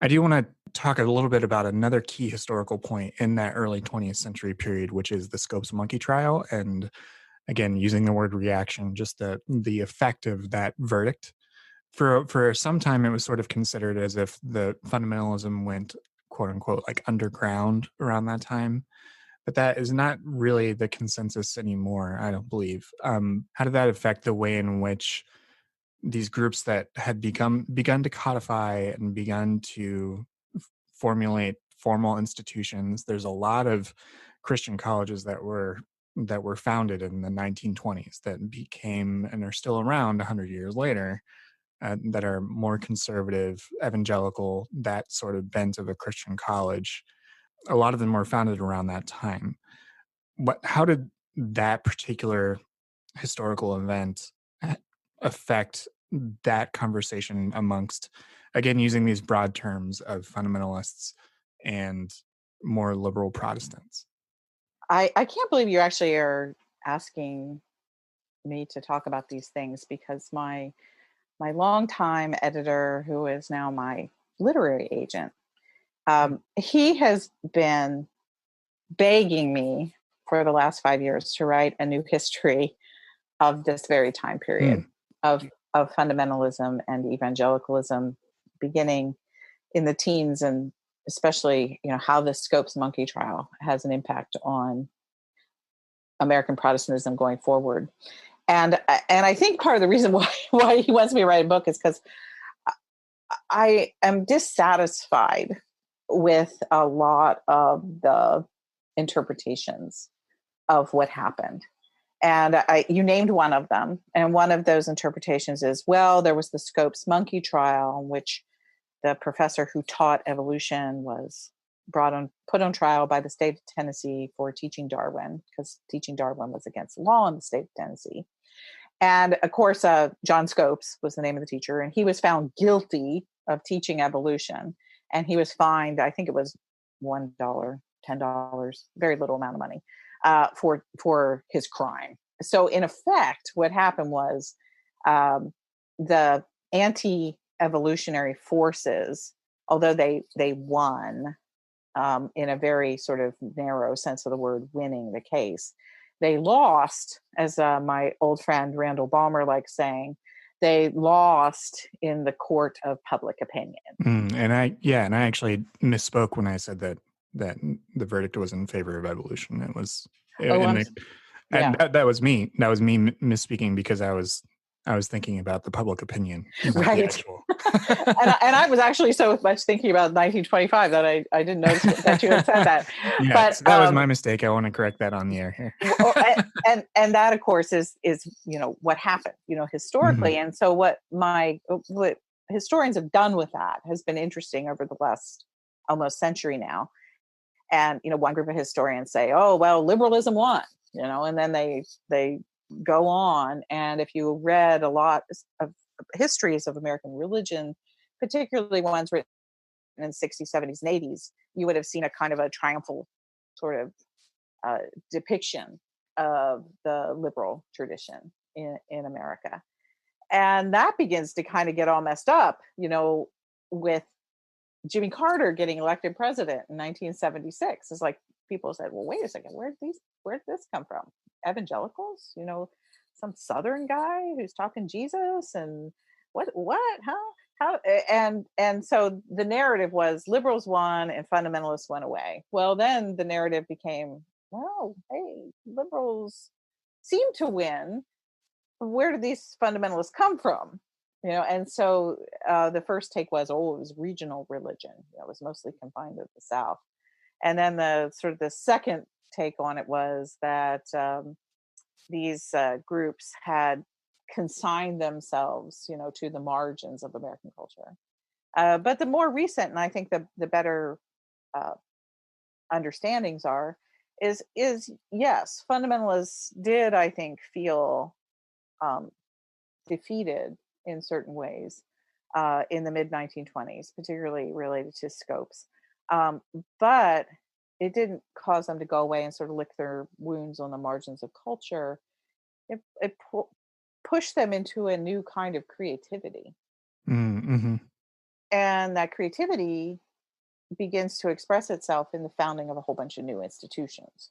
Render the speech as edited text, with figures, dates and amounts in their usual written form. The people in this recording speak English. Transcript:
I do want to talk a little bit about another key historical point in that early 20th century period, which is the Scopes monkey trial. And again, using the word reaction, just the effect of that verdict. For some time, it was sort of considered as if the fundamentalism went, quote unquote, like underground around that time. But that is not really the consensus anymore, I don't believe. How did that affect the way in which these groups that had begun to codify and begun to formulate formal institutions? There's a lot of Christian colleges that were founded in the 1920s that became and are still around 100 years later, that are more conservative, evangelical, that sort of bent of a Christian college. A lot of them were founded around that time. How did that particular historical event a- affect that conversation amongst, again, using these broad terms of fundamentalists and more liberal Protestants? I can't believe you actually are asking me to talk about these things because my longtime editor, who is now my literary agent, he has been begging me for the last 5 years to write a new history of this very time period Mm. of fundamentalism and evangelicalism, beginning in the teens, and especially how the Scopes monkey trial has an impact on American Protestantism going forward. And I think part of the reason why he wants me to write a book is because I am dissatisfied with a lot of the interpretations of what happened. And you named one of them. And one of those interpretations is, well, there was the Scopes monkey trial, in which the professor who taught evolution was put on trial by the state of Tennessee for teaching Darwin, because teaching Darwin was against the law in the state of Tennessee. And of course, John Scopes was the name of the teacher, and he was found guilty of teaching evolution. And he was fined, I think it was $1, $10, very little amount of money, for his crime. So in effect, what happened was, the anti-evolutionary forces, although they won, in a very sort of narrow sense of the word, winning the case, they lost, as my old friend Randall Balmer likes saying, they lost in the court of public opinion. And I actually misspoke when I said that the verdict was in favor of evolution. It was Oh, in the and yeah. that was me. That was me misspeaking because I was thinking about the public opinion, not the Right. actual. And I was actually so much thinking about 1925 that I didn't notice that you had said that. Yeah, But so that was my mistake. I want to correct that on the air here. and that, of course, is what happened, Mhm. historically. And so what historians have done with that has been interesting over the last almost century now. And one group of historians say, oh well, liberalism won, and then they go on. And if you read a lot of histories of American religion, particularly ones written in the 60s, 70s, and 80s, you would have seen a kind of a triumphal sort of depiction of the liberal tradition in America. And that begins to kind of get all messed up, with Jimmy Carter getting elected president in 1976. It's like people said, well, wait a second, where'd this come from? Evangelicals, some Southern guy who's talking Jesus, and what, how, and so the narrative was liberals won and fundamentalists went away. Well, then the narrative became, well, hey, liberals seem to win. Where did these fundamentalists come from? And so the first take was, oh, it was regional religion. It was mostly confined to the South. And then the second take on it was that these groups had consigned themselves, to the margins of American culture. But the more recent, and I think the better uh, understandings are, is yes, fundamentalists did, I think, feel um, defeated in certain ways in the mid 1920s, particularly related to Scopes. Um, but it didn't cause them to go away and sort of lick their wounds on the margins of culture. It pushed them into a new kind of creativity. Mm-hmm. And that creativity begins to express itself in the founding of a whole bunch of new institutions.